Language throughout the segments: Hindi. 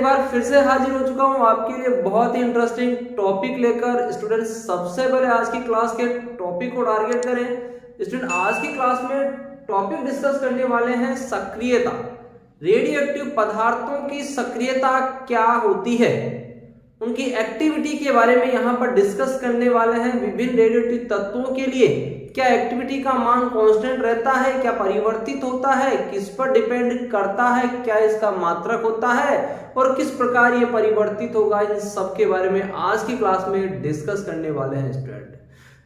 एक बार फिर से हाजिर हो चुका हूं आपके लिए बहुत ही इंटरेस्टिंग टॉपिक लेकर। स्टूडेंट सबसे पहले आज की क्लास के टॉपिक को टारगेट करें। स्टूडेंट आज की क्लास में टॉपिक डिस्कस करने वाले हैं सक्रियता। रेडियो एक्टिव पदार्थों की सक्रियता क्या होती है, उनकी एक्टिविटी के बारे में यहाँ पर डिस्कस करने वाले हैं। विभिन्न रेडियोएक्टिव तत्वों के लिए क्या एक्टिविटी का मान कांस्टेंट रहता है, क्या परिवर्तित होता है, किस पर डिपेंड करता है, क्या इसका मात्रक होता है और किस प्रकार ये परिवर्तित होगा, इन सब के बारे में आज की क्लास में डिस्कस करने वाले हैं स्टूडेंट।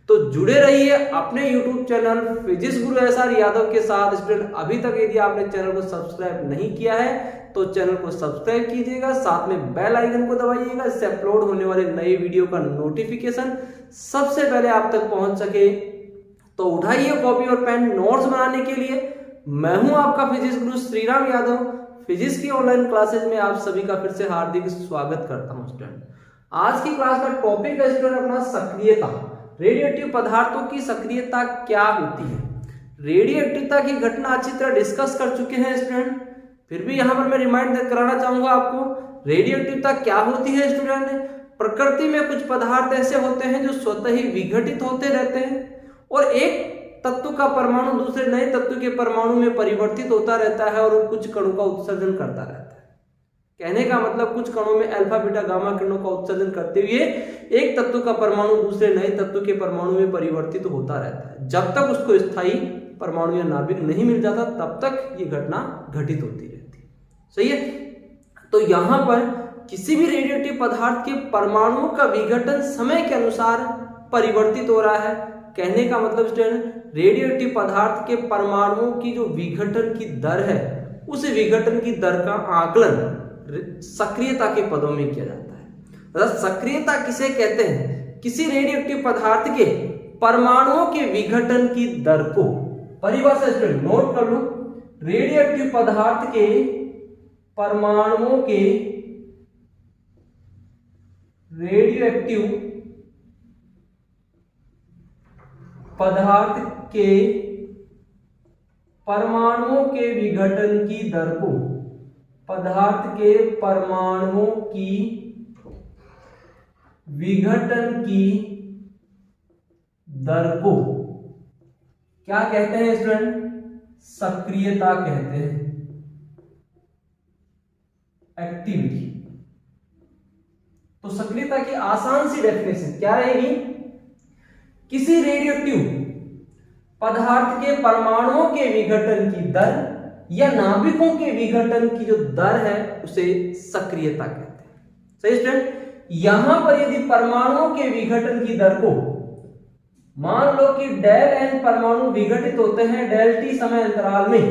तो जुड़े रहिए अपने YouTube चैनल फिजिक्स गुरु SR यादव के साथ। स्टूडेंट अभी तक यदि आपने चैनल को सब्सक्राइब नहीं किया है तो चैनल को सब्सक्राइब कीजिएगा, साथ में बेल आइकन को दबाइएगा, इससे अपलोड होने वाले नए वीडियो का नोटिफिकेशन सबसे पहले आप तक पहुंच सके। तो उठाइए कॉपी और पेन नोट्स बनाने के लिए। मैं हूं आपका फिजिक्स गुरु श्रीराम यादव। फिजिक्स की ऑनलाइन क्लासेज में आप सभी का फिर से हार्दिक स्वागत करता हूं स्टूडेंट। आज की क्लास का टॉपिक है स्टूडेंट अपना सक्रियता। रेडियोएक्टिव पदार्थों की सक्रियता क्या होती है। रेडियोएक्टिवता की घटना अच्छी तरह डिस्कस कर चुके हैं स्टूडेंट, फिर भी यहां पर मैं रिमाइंड कराना चाहूंगा आपको। रेडियोएक्टिवता क्या होती है स्टूडेंट। प्रकृति में कुछ पदार्थ ऐसे होते हैं जो स्वतः ही विघटित होते रहते हैं और एक तत्व का परमाणु दूसरे नए तत्व के परमाणु में परिवर्तित होता रहता है और कुछ कणों का उत्सर्जन करता रहता है। कहने का मतलब कुछ कणों में अल्फा बीटा गामा किरणों का उत्सर्जन करते हुए एक तत्व का परमाणु दूसरे नए तत्व के परमाणु में परिवर्तित होता रहता है। जब तक उसको स्थायी परमाणु या नाभिक नहीं मिल जाता तब तक ये घटना घटित होती रहती है। सही है। तो यहां पर किसी भी रेडियोएक्टिव पदार्थ के परमाणुओं का विघटन समय के अनुसार परिवर्तित हो रहा है। कहने का मतलब स्टूडेंट रेडियोएक्टिव पदार्थ के परमाणुओं की जो विघटन की दर है उस विघटन की दर का आकलन सक्रियता के पदों में किया जाता है। सक्रियता किसे कहते हैं, किसी रेडियोएक्टिव पदार्थ के परमाणुओं के विघटन की दर को। परिभाषा स्टूडेंट नोट कर लो। रेडियोएक्टिव पदार्थ के परमाणुओं के रेडियोएक्टिव पदार्थ के परमाणुओं के विघटन की दर को, पदार्थ के परमाणुओं की विघटन की दर को क्या कहते हैं स्टूडेंट, सक्रियता कहते हैं, एक्टिविटी। तो सक्रियता की आसान सी डेफिनेशन क्या रहेगी, किसी रेडियोएक्टिव पदार्थ के परमाणुओं के विघटन की दर या नाभिकों के विघटन की जो दर है उसे सक्रियता कहते हैं। सही स्टूडेंट। यहां पर यदि परमाणुओं के विघटन की दर को मान लो कि डेल एन परमाणु विघटित होते हैं डेल टी समय अंतराल में,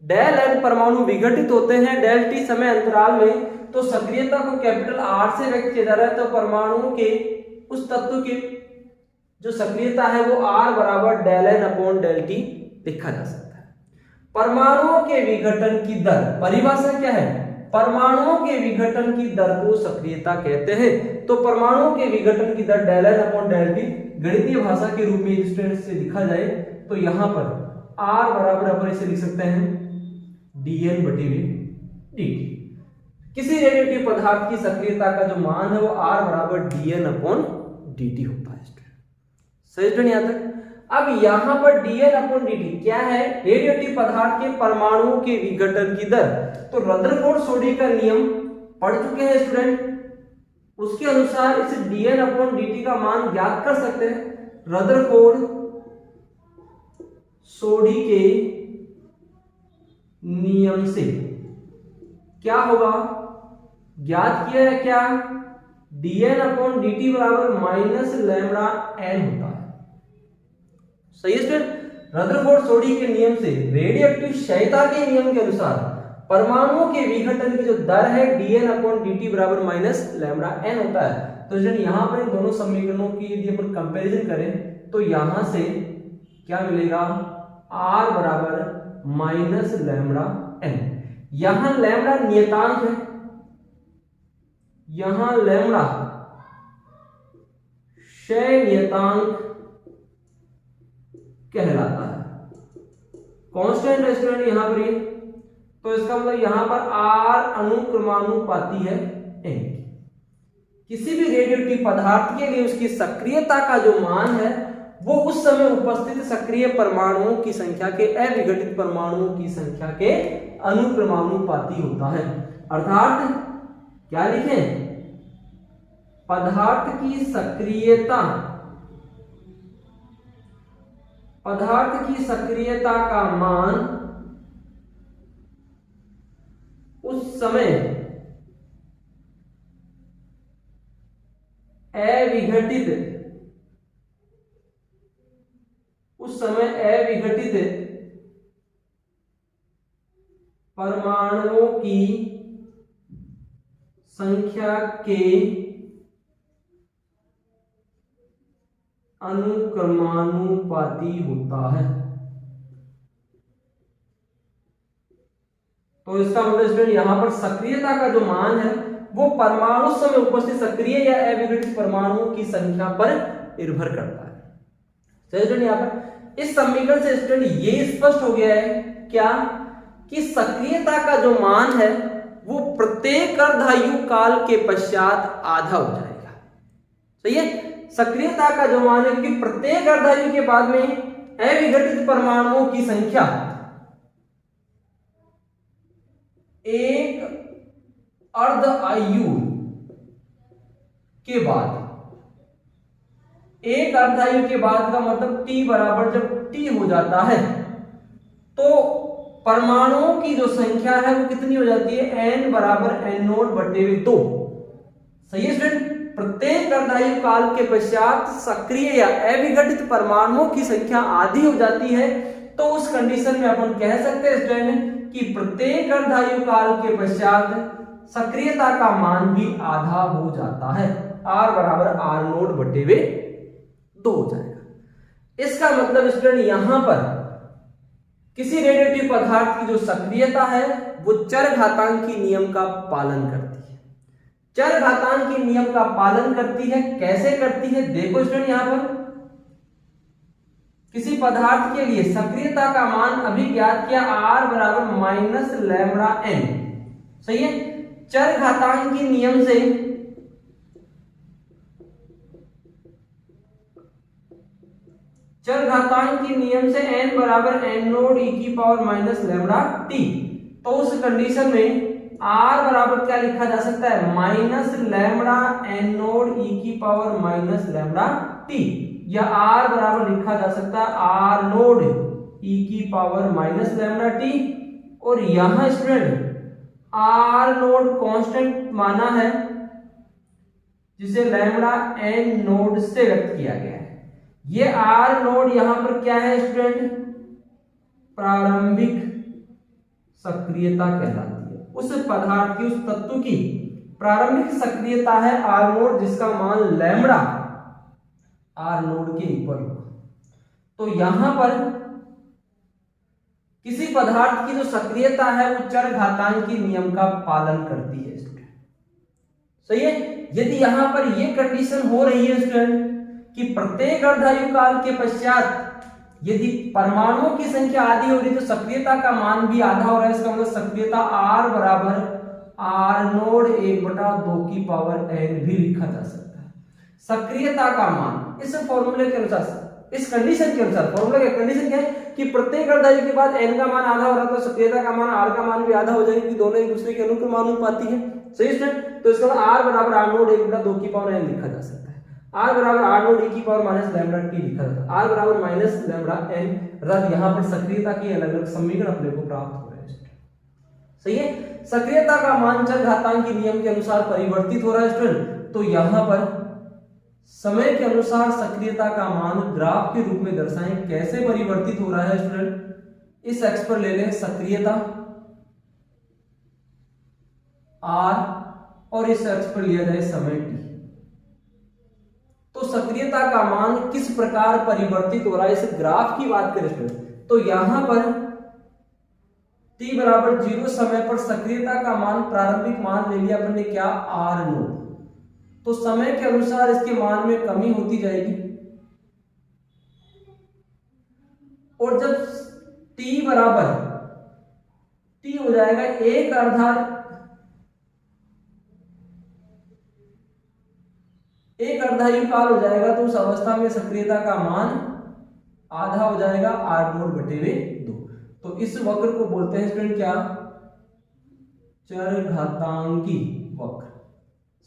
डेल एन परमाणु विघटित होते हैं डेल टी समय अंतराल में, तो सक्रियता को कैपिटल R से व्यक्त किया जा रहा है। तो परमाणुओं के उस तत्व की जो सक्रियता है वो R बराबर del N upon del T लिखा जा सकता है। परमाणुओं के विघटन की दर, परिभाषा क्या है, परमाणुओं के विघटन की दर को सक्रियता कहते हैं। तो परमाणुओं के विघटन की दर del N upon del T गणितीय भाषा के रूप में स्टूडेंट से लिखा जाए तो यहां पर R बराबर अपन इसे लिख सकते हैं dN बटी dt। किसी रेडियोएक्टिव पदार्थ की सक्रियता का जो मान है वो R बराबर dN अपॉन dt होता है। सही स्टूडेंट यहां तक। अब यहां पर dN अपॉन dt क्या है, रेडियोएक्टिव पदार्थ के परमाणुओं के विघटन की दर। तो रदरफोर्ड सोडी का नियम पढ़ चुके हैं स्टूडेंट, उसके अनुसार इस dN अपॉन dt का मान ज्ञात कर सकते हैं। रदरफोर्ड सोडी के नियम से क्या होगा, ज्ञात किया है क्या, dN अपॉन dt बराबर माइनस लैम्बडा n होता है। सही है स्टूडेंट। रदरफोर्ड सोडी के नियम से रेडियोएक्टिव क्षयता के नियम के अनुसार परमाणुओं के विघटन की जो दर है dN अपॉन dt बराबर माइनस लैम्बडा n होता है। तो स्टूडेंट यहां पर इन दोनों समीकरणों की यदि अपन कंपैरिजन करें तो यहां से क्या मिलेगा, R बराबर माइनस लैम्बडा n। यहां लैम्बडा नियतांक है, यहां लैम्बडा क्षय नियतांक कहलाता है। कांस्टेंट स्टूडेंट यहां पर ये तो इसका मतलब यहां पर R अनुक्रमानुपाती है N। किसी भी रेडियोएक्टिव पदार्थ के लिए उसकी सक्रियता का जो मान है वो उस समय उपस्थित सक्रिय परमाणुओं की संख्या के अविघटित परमाणुओं की संख्या के अनुक्रमानुपाती होता है। अर्थात क्या लिखें, पदार्थ की सक्रियता का मान उस समय अविघटित परमाणुओं की संख्या के अनुक्रमानुपाती होता है। तो इसका मतलब स्टूडेंट यहां पर सक्रियता का जो मान है वो परमाणु समय उपस्थित सक्रिय या अविघटित परमाणुओं की संख्या पर निर्भर करता है। चलिए स्टूडेंट यहां पर इस समीकरण से स्टूडेंट ये स्पष्ट हो गया है क्या कि सक्रियता का जो मान है वो प्रत्येक अर्धायु काल के पश्चात आधा हो जाएगा। सही है, सक्रियता का जो मान है कि प्रत्येक अर्धायु के बाद में अविघटित परमाणुओं की संख्या एक अर्ध आयु के बाद, एक अर्धायु के बाद का मतलब t बराबर जब t हो जाता है तो परमाणुओं की जो संख्या है वो कितनी हो जाती है, n बराबर n02। सही है स्टूडेंट, प्रत्येक अर्धायु काल के पश्चात सक्रिय या अविघटित परमाणुओं की संख्या आधी हो जाती है। तो उस कंडीशन में अपन कह सकते हैं स्टूडेंट कि प्रत्येक अर्धायु काल के पश्चात सक्रियता का मान भी आधा हो जाता है, R बराबर R02 हो जाएगा। इसका मतलब स्टूडेंट यहां पर किसी रेडियोएक्टिव पदार्थ की जो सक्रियता है वो चरघातांकी नियम का पालन करती है। चरघातांकी नियम का पालन करती है, कैसे करती है देखो स्टूडेंट, यहां पर किसी पदार्थ के लिए सक्रियता का मान अभी ज्ञात किया R बराबर -λN। सही है, चरघातांकी नियम से n बराबर n0 e की पावर -λT। तो उस कंडीशन में R बराबर क्या लिखा जा सकता है, -λN0 e की पावर -λT, या R बराबर लिखा जा सकता है R0 e की पावर -λT। और यहां स्टूडेंट R0 कांस्टेंट माना है जिसे लैम्बडा n नोड से व्यक्त किया गया है। ये R नोड यहां पर क्या है स्टूडेंट, प्रारंभिक सक्रियता कहलाती है। उस पदार्थ की, उस तत्व की प्रारंभिक सक्रियता है R नोड, जिसका मान लैम्बडा R नोड के ऊपर होगा। तो यहां पर किसी पदार्थ की जो सक्रियता है वो चरघातांकी नियम का पालन करती है स्टूडेंट। सही है, यदि यहां पर ये कंडीशन हो रही है स्टूडेंट कि प्रत्येक अर्धायु काल के पश्चात यदि परमाणुओं की संख्या आधी हो रही तो सक्रियता का मान भी आधा हो रहा है। इसका मतलब सक्रियता R बराबर R0 1/2 की पावर n भी लिखा जा सकता है। सक्रियता का मान इस फॉर्मूले के अनुसार, इस कंडीशन के अनुसार, फॉर्मूला की कंडीशन क्या है कि प्रत्येक अर्धायु के बाद n का मान आधा हो रहा है तो सक्रियता का मान R का मान भी आधा हो जाएगा, क्योंकि दोनों एक दूसरे के अनुक्रमानुपाती है। सही स्टूडेंट, तो इसका मतलब R बराबर R0 1/2 की पावर n लिखा जा सकता है। R बराबर R0 e की पावर -λT लिखा जाता है। R बराबर -λN, अर्थात यहाँ पर सक्रियता की अलग अलग समीकरण अपने को प्राप्त हो रहे हैं। सही है, सक्रियता का मान चरघातांकी नियम के अनुसार परिवर्तित हो रहा है स्टूडेंट। तो यहाँ पर समय के अनुसार सक्रियता का मान ग्राफ के रूप में दर्शाएं, कैसे परिवर्तित हो रहा है स्टूडेंट। इस एक्स पर ले लें सक्रियता R और इस एक्स पर लिया जाए समय t। तो सक्रियता का मान किस प्रकार परिवर्तित हो रहा है, इस ग्राफ की बात करें स्टूडेंट तो यहां पर t बराबर 0 समय पर सक्रियता का मान, प्रारंभिक मान ले लिया अपन ने क्या, R0। तो समय के अनुसार इसके मान में कमी होती जाएगी, और जब t बराबर टी हो जाएगा एक अर्धायुकाल हो जाएगा, तो उस अवस्था में सक्रियता का मान आधा हो जाएगा r0/2। तो इस वक्र को बोलते हैं स्टूडेंट क्या, चरघातांकी वक्र।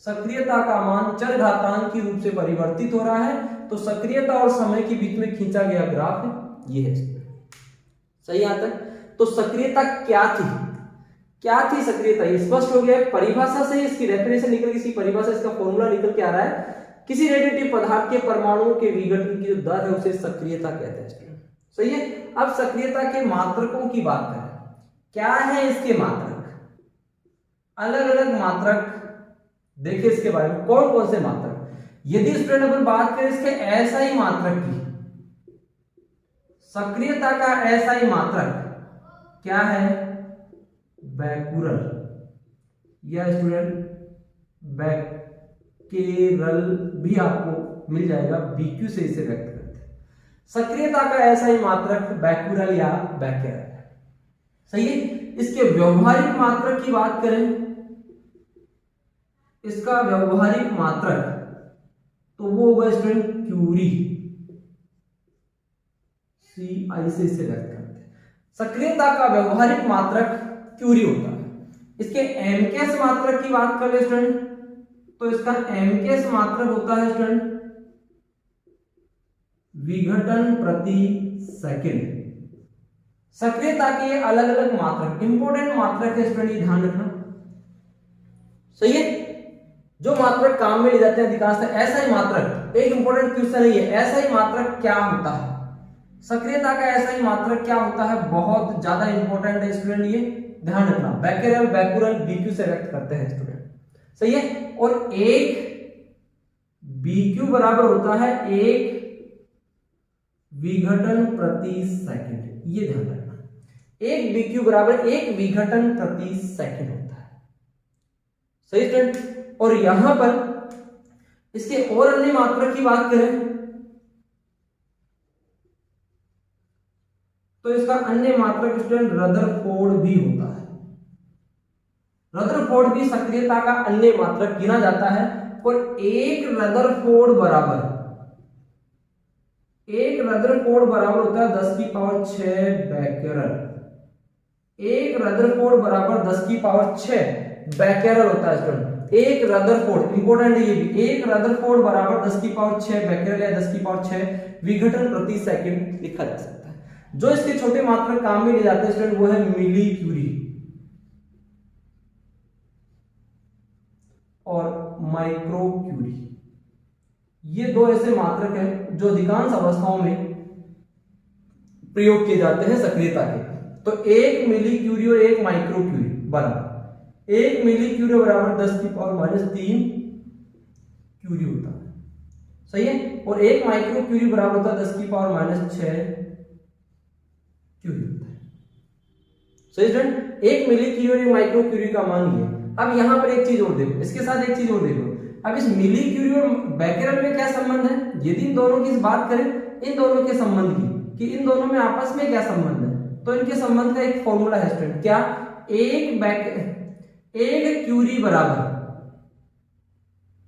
सक्रियता का मान चरघातांकी रूप से परिवर्तित हो रहा है, तो सक्रियता और समय के बीच में खींचा गया ग्राफ है ये है। सही आता है। तो सक्रियता क्या थी सक्रियता, ये स्पष्ट हो गया है। परिभाषा से इसकी डेफिनेशन निकल, किसी परिभाषा इसका फॉर्मूला निकल के आ रहा है, किसी रेडिएटिव पदार्थ के परमाणुओं के विघटन की जो दर है उसे सक्रियता कहते हैं। सही है। अब सक्रियता के मात्रकों की बात करें, क्या है इसके मात्रक, अलग अलग मात्रक देखिए इसके बारे में, कौन कौन से मात्रक। यदि स्टूडेंट अपन बात करें इसके एसआई मात्रक की, सक्रियता का एसआई मात्रक क्या है, बैकुरल, या स्टूडेंट बैकेरल भी आपको मिल जाएगा, बीक्यू से इसे व्यक्त करते हैं। सक्रियता का एसआई मात्रक बैकुरल या बैकेरल। सही है। इसके व्यवहारिक मात्रक की बात करें, इसका व्यवहारिक मात्रक तो वो होगा स्टूडेंट क्यूरी, CI से इसे व्यक्त करते हैं। सक्रियता का व्यवहारिक मात्रक क्यूरी होता है। इसके एमकेएस मात्रक की बात कर ले स्टूडेंट, तो इसका एमकेएस मात्रक होता है स्टूडेंट विघटन प्रति सेकंड। सक्रियता के अलग अलग मात्रक, इंपॉर्टेंट मात्रक है स्टूडेंट, ये ध्यान रखना। सही है। जो मात्रक काम में ले जाते हैं अधिकांश, एसआई मात्रक एक इंपॉर्टेंट क्वेश्चन है ये, एसआई मात्रक क्या होता है, सक्रियता का एसआई मात्रक क्या होता है, बहुत ज्यादा इंपॉर्टेंट है स्टूडेंट, ये ध्यान रखना। बैकेरल बैकुरल बीक्यू से व्यक्त करते हैं स्टूडेंट। सही है। और एक बीक्यू बराबर होता है एक विघटन प्रति सेकंड, ये ध्यान रखना। एक बीक्यू बराबर एक विघटन प्रति सेकंड होता है। सही स्टूडेंट। और यहां पर इसके और अन्य मात्रक की बात करें तो इसका अन्य मात्रक स्टूडेंट रदरफोर्ड भी होता है। रदरफोर्ड भी सक्रियता का अन्य मात्रक गिना जाता है। और एक रदरफोर्ड बराबर होता है 10⁶ बैकेरल। एक रदरफोर्ड बराबर 10⁶ बैकेरल होता है स्टूडेंट। एक रदरफोर्ड इंपॉर्टेंट है ये भी, एक रदरफोर्ड बराबर 10⁶ बैकेरल या 10⁶ विघटन प्रति सेकंड लिखा जा सकता है। जो इसके छोटे मात्रक काम में ले जाते हैं स्टूडेंट वो है मिली क्यूरी और माइक्रो क्यूरी। ये दो ऐसे मात्रक हैं जो अधिकांश अवस्थाओं में प्रयोग किए जाते हैं सक्रियता के। तो एक मिली क्यूरी और एक माइक्रो क्यूरी बराबर, एक मिली क्यूरी बराबर 10⁻³ क्यूरी होता है। सही है। और एक माइक्रो क्यूरी बराबर होता है 10⁻⁶ क्यूरी होता है। सही स्टूडेंट। एक मिली क्यूरी और एक माइक्रो क्यूरी का मान ये। अब यहां पर एक चीज और देखो, इसके साथ एक चीज और देखो। अब इस मिली क्यूरी और बैकेरल में क्या संबंध है, यदि इन दोनों की बात करें, इन दोनों के संबंध की, कि इन दोनों में आपस में क्या संबंध है, तो इनके संबंध का एक फॉर्मूला है स्टूडेंट, क्या, एक क्यूरी बराबर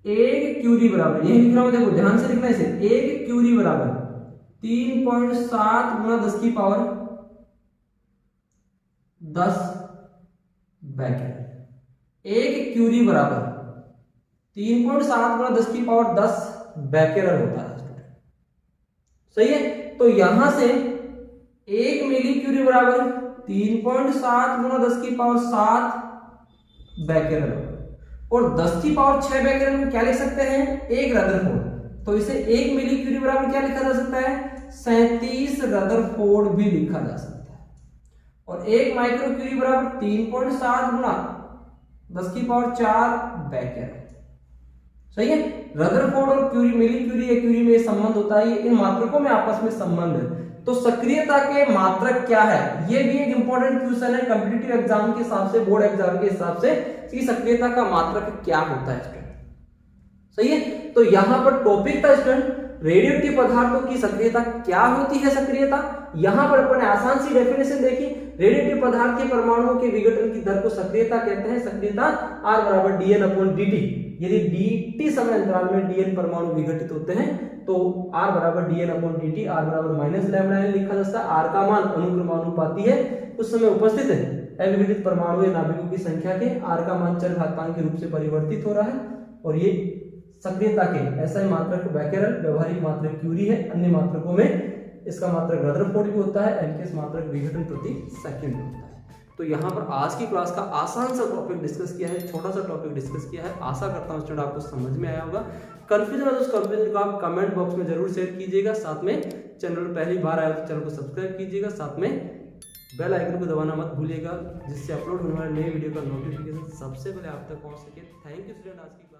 यही लिख रहा हूं, देखो ध्यान से लिखना इसे, एक क्यूरी बराबर 3.7 × 10⁻10 बैकेरल। एक क्यूरी बराबर 3.7 × 10⁻10 बैकेरल होता है स्टूडेंट। सही है। तो यहां से एक मिली क्यूरी बराबर 3.7 × 10⁻7 बैकेरल और 10⁶ बैकेरल को क्या लिख सकते हैं, एक रदरफोर्ड। तो इसे एक मिली क्यूरी बराबर क्या लिखा जा सकता है, 37 रदरफोर्ड भी लिखा जा सकता है। और एक माइक्रो क्यूरी बराबर 3.7 × 10⁴ बैकेरल। सही है। रदरफोर्ड और क्यूरी, मिली क्यूरी या क्यूरी में संबंध होता है, इन मात्रकों में आपस में संबंध है। तो सक्रियता के मात्रक क्या है, ये भी एक इंपॉर्टेंट क्वेश्चन है कॉम्पिटिटिव एग्जाम के हिसाब से, बोर्ड एग्जाम के हिसाब से, कि सक्रियता का मात्रक क्या होता है स्टूडेंट। सही है। तो यहां पर टॉपिक था स्टूडेंट रेडियोएक्टिव पदार्थों की सक्रियता क्या होती है? सक्रियता यहां पर अपन आसान सी डेफिनेशन देखी, रेडियोएक्टिव पदार्थ के परमाणुओं के विघटन की दर को सक्रियता कहते हैं। सक्रियता R बराबर dN/dt। यदि dt समय अंतराल में dN परमाणु विघटित होते हैं तो R बराबर dN/dt, R बराबर -λN लिखा जा सकता है। R का मान अनुक्रमानुपाती है, उस समय उपस्थित है अविघटित परमाणु या नाभिकों की संख्या के। R का मान चर घातांक के रूप से परिवर्तित हो रहा है और ये सक्रियता के SI मात्रक बैकेरल, व्यवहारिक मात्रक क्यूरी है। अन्य मात्रकों में इसका मात्रक रदरफोर्ड भी होता है, एनकेस मात्रक विघटन प्रति सेकंड होता है। तो यहाँ पर आज की क्लास का आसान सा टॉपिक डिस्कस किया है, छोटा सा टॉपिक डिस्कस किया है। आशा करता हूँ स्टूडेंट आपको समझ में आया होगा। कंफ्यूजन है तो उस कंफ्यूजन को आप कमेंट बॉक्स में जरूर शेयर कीजिएगा। साथ में चैनल पहली बार आया तो चैनल को सब्सक्राइब कीजिएगा, साथ में बेल आइकन को दबाना मत भूलिएगा, जिससे अपलोड होने वाले नए वीडियो का नोटिफिकेशन सबसे पहले आप तक पहुंच सके। Thank you student. आज की